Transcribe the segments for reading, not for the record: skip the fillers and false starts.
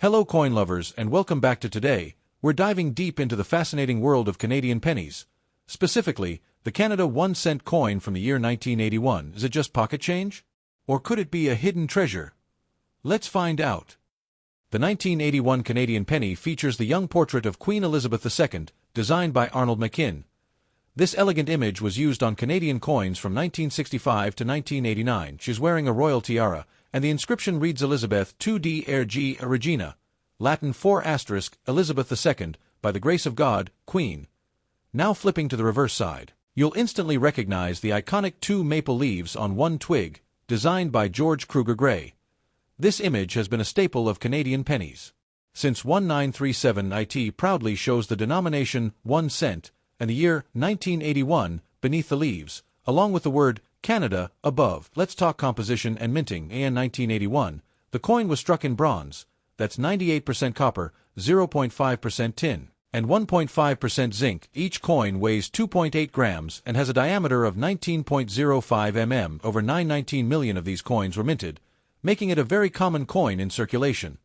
Hello coin lovers and welcome back to today. We're diving deep into the fascinating world of Canadian pennies. Specifically, the Canada 1 cent coin from the year 1981. Is it just pocket change? Or could it be a hidden treasure? Let's find out. The 1981 Canadian penny features the young portrait of Queen Elizabeth II, designed by Arnold McKim. This elegant image was used on Canadian coins from 1965 to 1989. She's wearing a royal tiara, and the inscription reads Elizabeth 2d Erg Regina, Latin 4 Elizabeth II, by the grace of God, Queen. Now flipping to the reverse side, you'll instantly recognize the iconic 2 maple leaves on one twig, designed by George Kruger Gray. This image has been a staple of Canadian pennies. Since 1937 it proudly shows the denomination 1 cent, and the year 1981 beneath the leaves, along with the word Canada above. Let's talk composition and minting. In 1981, the coin was struck in bronze, that's 98% copper, 0.5% tin, and 1.5% zinc. Each coin weighs 2.8 grams and has a diameter of 19.05 mm. Over 919 million of these coins were minted, making it a very common coin in circulation.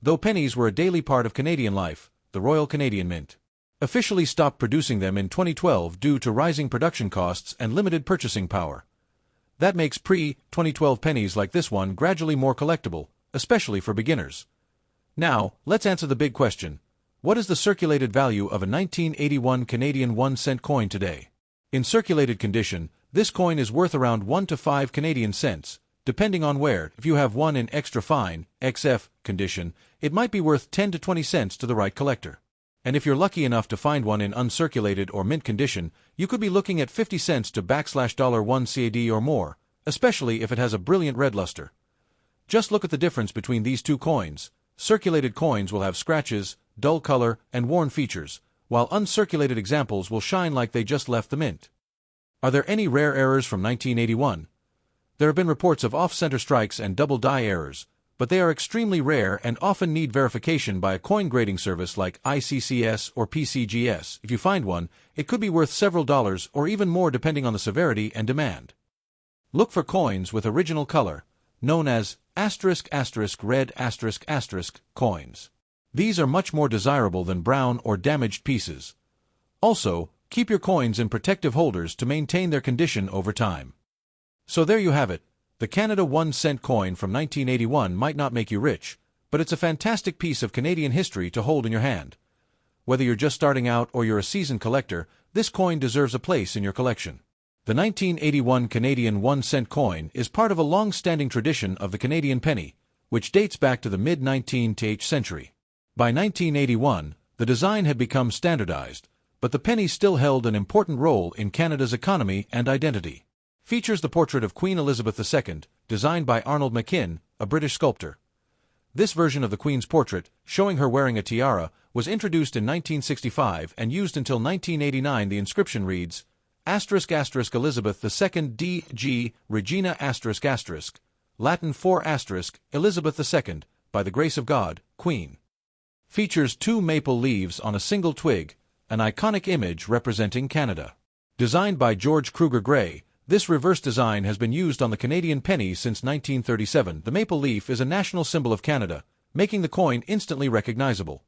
Though pennies were a daily part of Canadian life, the Royal Canadian Mint officially stopped producing them in 2012 due to rising production costs and limited purchasing power. That makes pre-2012 pennies like this one gradually more collectible, especially for beginners. Now, let's answer the big question. What is the circulated value of a 1981 Canadian 1 cent coin today? In circulated condition, this coin is worth around 1 to 5 Canadian cents, depending on where. If you have one in extra fine, XF, condition, it might be worth 10 to 20 cents to the right collector. And if you're lucky enough to find one in uncirculated or mint condition, you could be looking at 50 cents to $1 CAD or more, especially if it has a brilliant red luster. Just look at the difference between these two coins. Circulated coins will have scratches, dull color, and worn features, while uncirculated examples will shine like they just left the mint. Are there any rare errors from 1981? There have been reports of off-center strikes and double die errors, but they are extremely rare and often need verification by a coin grading service like ICCS or PCGS. If you find one, it could be worth several dollars or even more depending on the severity and demand. Look for coins with original color, known as **red coins. These are much more desirable than brown or damaged pieces. Also, keep your coins in protective holders to maintain their condition over time. So there you have it. The Canada 1 cent coin from 1981 might not make you rich, but it's a fantastic piece of Canadian history to hold in your hand. Whether you're just starting out or you're a seasoned collector, this coin deserves a place in your collection. The 1981 Canadian 1 cent coin is part of a long-standing tradition of the Canadian penny, which dates back to the mid-19th century. By 1981, the design had become standardized, but the penny still held an important role in Canada's economy and identity. Features the portrait of Queen Elizabeth II, designed by Arnold McKim, a British sculptor. This version of the Queen's portrait, showing her wearing a tiara, was introduced in 1965 and used until 1989. The inscription reads, Elizabeth II D.G. Regina Latin 4 Elizabeth II, by the grace of God, Queen. Features 2 maple leaves on a single twig, an iconic image representing Canada. Designed by George Kruger Gray, this reverse design has been used on the Canadian penny since 1937. The maple leaf is a national symbol of Canada, making the coin instantly recognizable.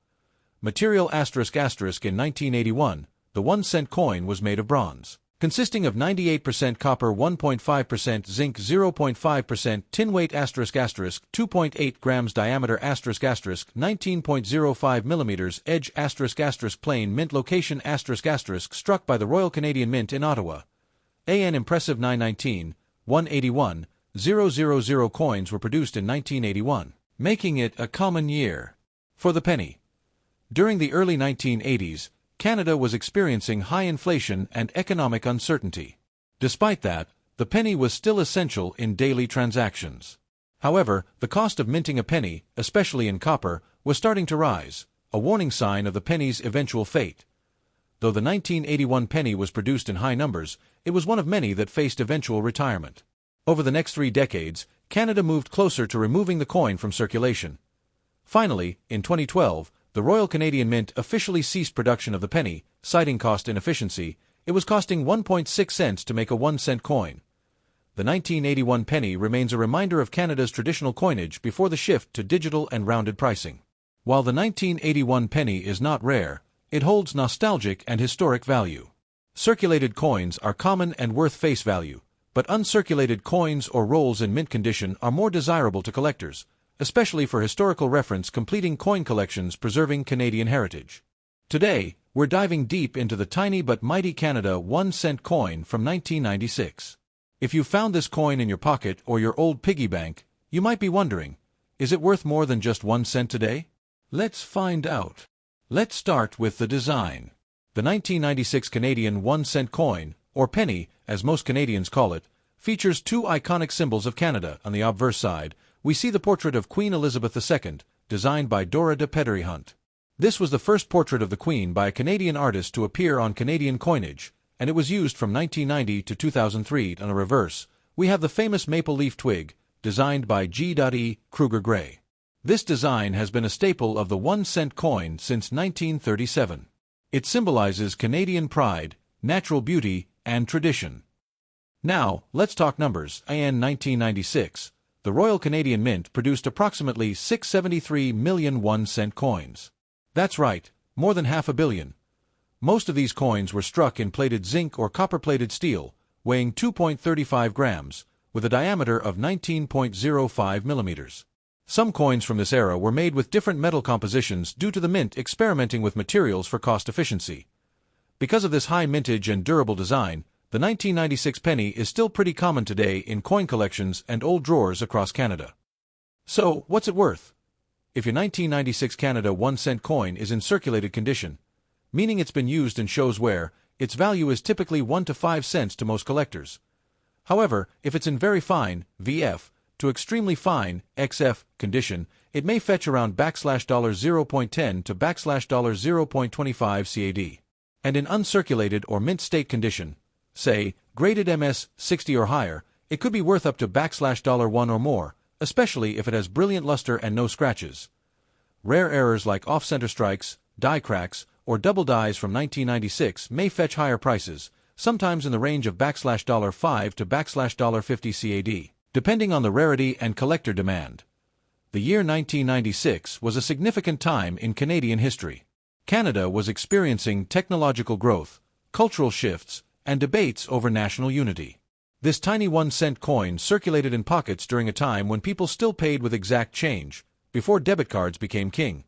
Material ***. In 1981, the 1 cent coin was made of bronze, consisting of 98% copper, 1.5% zinc, 0.5% tin. Weight ***, 2.8 grams diameter ***, 19.05 millimeters edge ***, plain mint location ***, struck by the Royal Canadian Mint in Ottawa. An impressive 919, 181, 000 coins were produced in 1981, making it a common year for the penny. During the early 1980s, Canada was experiencing high inflation and economic uncertainty. Despite that, the penny was still essential in daily transactions. However, the cost of minting a penny, especially in copper, was starting to rise, a warning sign of the penny's eventual fate. Though the 1981 penny was produced in high numbers, it was one of many that faced eventual retirement. Over the next 3 decades, Canada moved closer to removing the coin from circulation. Finally, in 2012, the Royal Canadian Mint officially ceased production of the penny, citing cost inefficiency. It was costing 1.6 cents to make a 1 cent coin. The 1981 penny remains a reminder of Canada's traditional coinage before the shift to digital and rounded pricing. While the 1981 penny is not rare, it holds nostalgic and historic value. Circulated coins are common and worth face value, but uncirculated coins or rolls in mint condition are more desirable to collectors, especially for historical reference completing coin collections preserving Canadian heritage. Today, we're diving deep into the tiny but mighty Canada 1-cent coin from 1996. If you found this coin in your pocket or your old piggy bank, you might be wondering, is it worth more than just 1 cent today? Let's find out. Let's start with the design. The 1996 Canadian 1-cent coin, or penny, as most Canadians call it, features two iconic symbols of Canada. On the obverse side, we see the portrait of Queen Elizabeth II, designed by Dora de Pedery Hunt. This was the first portrait of the Queen by a Canadian artist to appear on Canadian coinage, and it was used from 1990 to 2003. On the reverse, we have the famous maple leaf twig, designed by G.E. Kruger Gray. This design has been a staple of the 1-cent coin since 1937. It symbolizes Canadian pride, natural beauty, and tradition. Now, let's talk numbers. In 1996, the Royal Canadian Mint produced approximately 673 million 1-cent coins. That's right, more than 500 million. Most of these coins were struck in plated zinc or copper-plated steel, weighing 2.35 grams, with a diameter of 19.05 millimeters. Some coins from this era were made with different metal compositions due to the mint experimenting with materials for cost efficiency. Because of this high mintage and durable design, the 1996 penny is still pretty common today in coin collections and old drawers across Canada. So, what's it worth? If your 1996 Canada 1-cent coin is in circulated condition, meaning it's been used and shows wear, its value is typically 1 to 5 cents to most collectors. However, if it's in very fine, VF, to extremely fine, XF, condition, it may fetch around $0.10 to $0.25 CAD. And in uncirculated or mint state condition, say, graded MS 60 or higher, it could be worth up to $1 or more, especially if it has brilliant luster and no scratches. Rare errors like off-center strikes, die cracks, or double dies from 1996 may fetch higher prices, sometimes in the range of $5 to $50 CAD, depending on the rarity and collector demand. The year 1996 was a significant time in Canadian history. Canada was experiencing technological growth, cultural shifts, and debates over national unity. This tiny 1-cent coin circulated in pockets during a time when people still paid with exact change, before debit cards became king.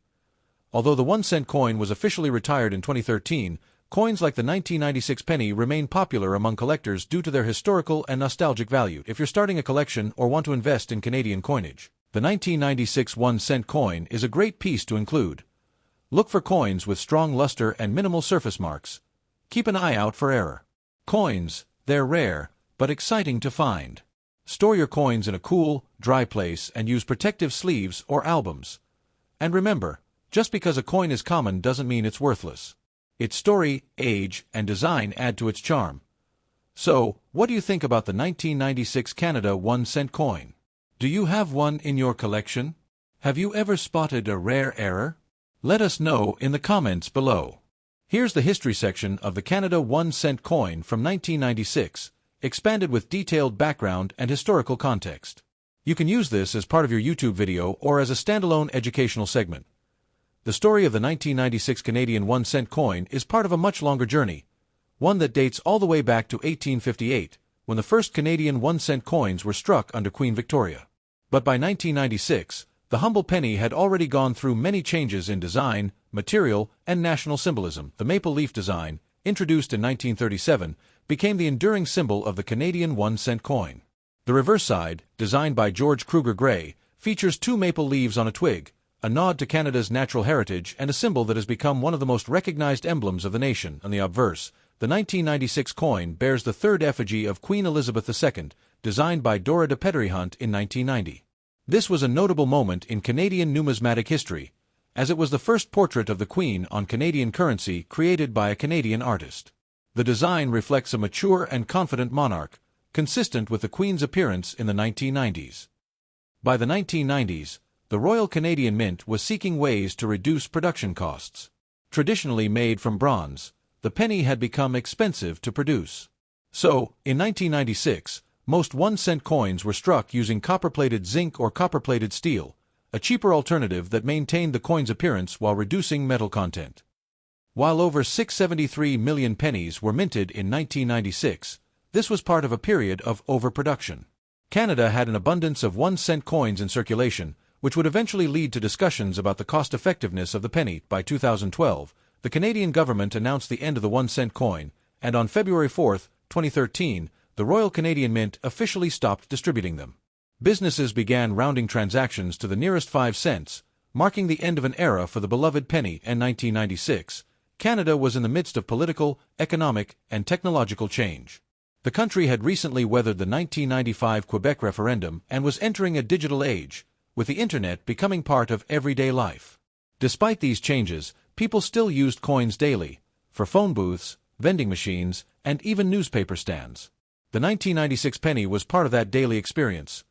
Although the 1-cent coin was officially retired in 2013, coins like the 1996 penny remain popular among collectors due to their historical and nostalgic value. If you're starting a collection or want to invest in Canadian coinage, the 1996 1-cent coin is a great piece to include. Look for coins with strong luster and minimal surface marks. Keep an eye out for error. Coins, they're rare, but exciting to find. Store your coins in a cool, dry place and use protective sleeves or albums. And remember, just because a coin is common doesn't mean it's worthless. Its story, age, and design add to its charm. So, what do you think about the 1996 Canada 1-cent coin? Do you have one in your collection? Have you ever spotted a rare error? Let us know in the comments below. Here's the history section of the Canada 1-cent coin from 1996, expanded with detailed background and historical context. You can use this as part of your YouTube video or as a standalone educational segment. The story of the 1996 Canadian 1-cent coin is part of a much longer journey, one that dates all the way back to 1858, when the first Canadian 1-cent coins were struck under Queen Victoria. But by 1996, the humble penny had already gone through many changes in design, material, and national symbolism. The maple leaf design, introduced in 1937, became the enduring symbol of the Canadian 1-cent coin. The reverse side, designed by George Kruger Gray, features two maple leaves on a twig, a nod to Canada's natural heritage and a symbol that has become one of the most recognized emblems of the nation. On the obverse, the 1996 coin bears the third effigy of Queen Elizabeth II, designed by Dora de Pedery Hunt in 1990. This was a notable moment in Canadian numismatic history, as it was the first portrait of the Queen on Canadian currency created by a Canadian artist. The design reflects a mature and confident monarch, consistent with the Queen's appearance in the 1990s. By the 1990s, the Royal Canadian Mint was seeking ways to reduce production costs. Traditionally made from bronze, the penny had become expensive to produce. So, in 1996, most 1-cent coins were struck using copper-plated zinc or copper-plated steel, a cheaper alternative that maintained the coin's appearance while reducing metal content. While over 673 million pennies were minted in 1996, this was part of a period of overproduction. Canada had an abundance of 1-cent coins in circulation, which would eventually lead to discussions about the cost-effectiveness of the penny. By 2012, the Canadian government announced the end of the 1-cent coin, and on February 4, 2013, the Royal Canadian Mint officially stopped distributing them. Businesses began rounding transactions to the nearest 5 cents, marking the end of an era for the beloved penny. In 1996, Canada was in the midst of political, economic, and technological change. The country had recently weathered the 1995 Quebec referendum and was entering a digital age, with the internet becoming part of everyday life. Despite these changes, people still used coins daily, for phone booths, vending machines, and even newspaper stands. The 1996 penny was part of that daily experience.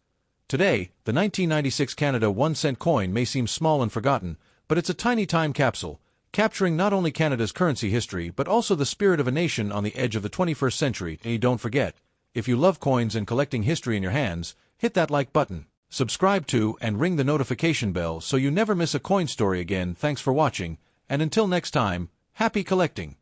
Today, the 1996 Canada 1-cent coin may seem small and forgotten, but it's a tiny time capsule, capturing not only Canada's currency history but also the spirit of a nation on the edge of the 21st century. And don't forget, if you love coins and collecting history in your hands, hit that like button, subscribe to and ring the notification bell so you never miss a coin story again. Thanks for watching, and until next time, happy collecting!